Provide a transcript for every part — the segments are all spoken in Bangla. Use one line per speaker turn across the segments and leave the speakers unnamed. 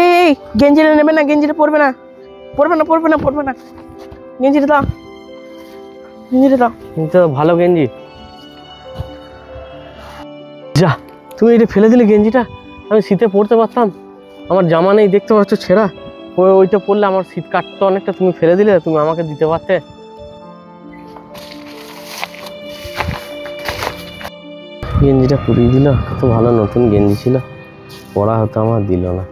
এই গেঞ্জিটা নেবে না, গেঞ্জিটা পরবে না, পরবে না, পরবে না, পরবে না, গেঞ্জিটা দাও, গেঞ্জিটা দাও।
তো ভালো গেঞ্জি। যা, তুমি এটা ফেলে দিলে গেঞ্জিটা, আমি শীতে পরতে পারতাম। আমার জামা নেই, দেখতে পাচ্ছ ছেঁড়া, ওইটা পরলে আমার শীত কাটতো অনেকটা। তুমি ফেলে দিলে, তুমি আমাকে দিতে পারতে। গেঞ্জিটা পুড়িয়ে দিল, কত ভালো নতুন গেঞ্জি ছিল, পরা হতো, আমার দিল না।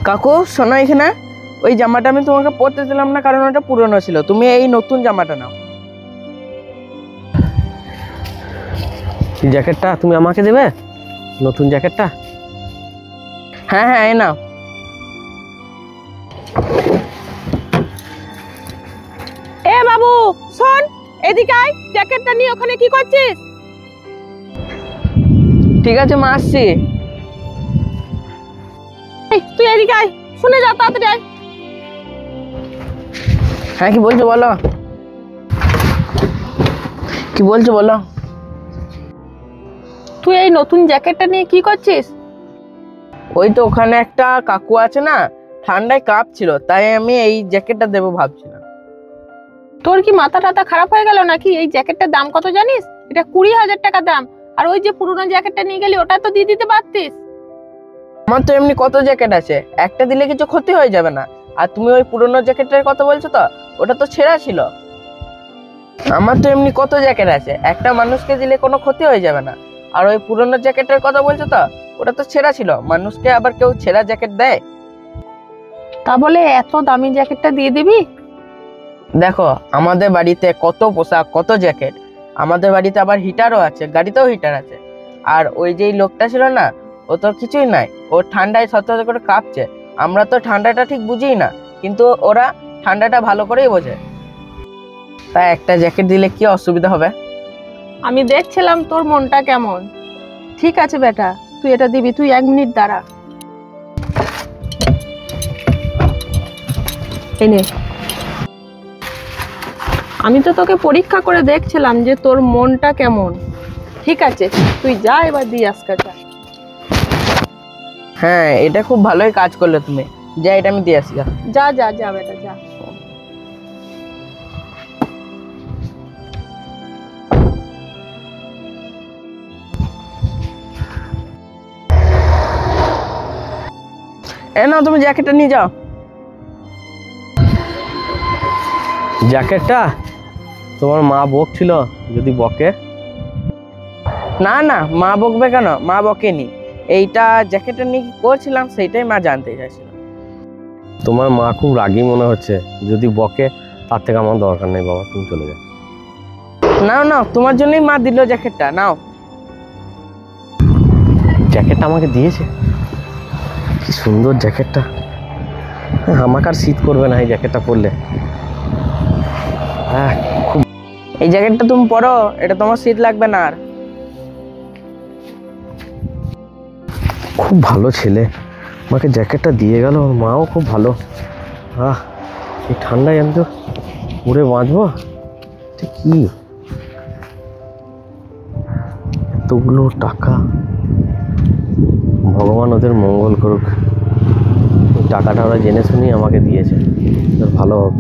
কাকু শোনো, এখানে ওই জামাটা আমি তোমাকে পরতে দিলাম না, কারণ ওটা পুরনো ছিল। তুমি এই নতুন জামাটা নাও।
জ্যাকেটটা তুমি আমাকে দেবে, নতুন জ্যাকেটটা?
হ্যাঁ হ্যাঁ, এই নাও।
এ বাবু শোন, এদিকে আয়, জ্যাকেটটা নিয়ে ওখানে কি করছিস?
ঠিক আছে মা, আসছি।
তুই এদিকে আয়, শুনে যা, তাড়াতাড়ি আয়।
হ্যাঁ, কি বলছো বলো, কি বলছো বলো।
তুই এই নতুন জ্যাকেটটা নিয়ে কি করছিস?
ওই তো ওখানে একটা কাকু আছে না, ঠান্ডায় কাঁপছিল, তাই আমি এই জ্যাকেটটা দেবো ভাবছিলাম।
তোর কি মাথা টাথা খারাপ হয়ে গেল নাকি? এই জ্যাকেটটার দাম কত জানিস? এটা 20,000 টাকা দাম। আর ওই যে পুরোনো জ্যাকেটটা নিয়ে গেলি, ওটা তো দিয়ে দিতে পারতিস।
আমার তো এমনি কত জ্যাকেট আছে, একটা দিলে কিছু ক্ষতি হয়ে যাবে না। আর তুমি ওই পুরোনো জ্যাকেটের কথা বলছো তো, ওটা তো ছেঁড়া ছিল। আমার তো এমনি কত জ্যাকেট আছে, একটা মানুষকে দিলে কোনো ক্ষতি হয়ে যাবে না। আর ওই পুরোনো জ্যাকেটের কথা বলছো তো, ওটা তো ছেঁড়া ছিল। মানুষকে আবার কেউ ছেঁড়া জ্যাকেট দেয়?
তা বলে এত দামি জ্যাকেটটা দিয়ে দিবি?
দেখো, আমাদের বাড়িতে কত পোশাক, কত জ্যাকেট। আমাদের বাড়িতে আবার হিটারও আছে, গাড়িতেও হিটার আছে। আর ওই যেই লোকটা ছিল না, ও তো কিছুই নাই, ও ঠান্ডায় থরথর করে কাঁপছে। আমরা তো ঠান্ডাটা ঠিক বুঝি না, কিন্তু ওরা ঠান্ডাটা ভালো করেই বোঝে। তাই একটা জ্যাকেট দিলে কি অসুবিধা হবে?
আমি দেখছিলাম তোর মনটা কেমন। ঠিক আছে বেটা, তুই এটা দিবি। তুই 1 মিনিট দাঁড়া। এই নে। আমি তো তোকে পরীক্ষা করে দেখছিলাম যে তোর মনটা কেমন। ঠিক আছে, তুই যা, এবার দিয়ে আসকা যা।
হ্যাঁ, এটা খুব ভালোই কাজ করলে তুমি। যা, এটা আমি দিয়ে আসি।
যা যা যা বেটা যা।
এ নাও, তুমি জ্যাকেটটা নিয়ে যাও।
জ্যাকেটটা তোমার মা বকছিল, যদি বকে?
না না, মা বকবে কেন? মা বকেনি। এইটা জ্যাকেটটা নিয়ে কি করছিলাম সেইটাই মা জানতে চাইছিল।
তোমার মা খুব রাগী মনে হচ্ছে, যদি বকে তার থেকে আমার দরকার নেই বাবা, তুমি চলে যাও।
নাও নাও, তোমার জন্যই মা দিল জ্যাকেটটা, নাও।
জ্যাকেটটা আমাকে দিয়েছে, কি সুন্দর জ্যাকেটটা। আমাকে আর শীত করবে না এই জ্যাকেটটা পরলে। খুব
এই জ্যাকেটটা তুমি পরো, এটা তোমার শীত লাগবে না আর।
খুব ভালো ছেলে, আমাকে জ্যাকেটটা দিয়ে গেল। ওর মাও খুব ভালো। এই ঠান্ডায় আমি তো উড়ে বাঁচবো। কি এতগুলো টাকা, ভগবান ওদের মঙ্গল করুক। টাকাটা ওরা জেনে শুনেই আমাকে দিয়েছে, ভালো হবে।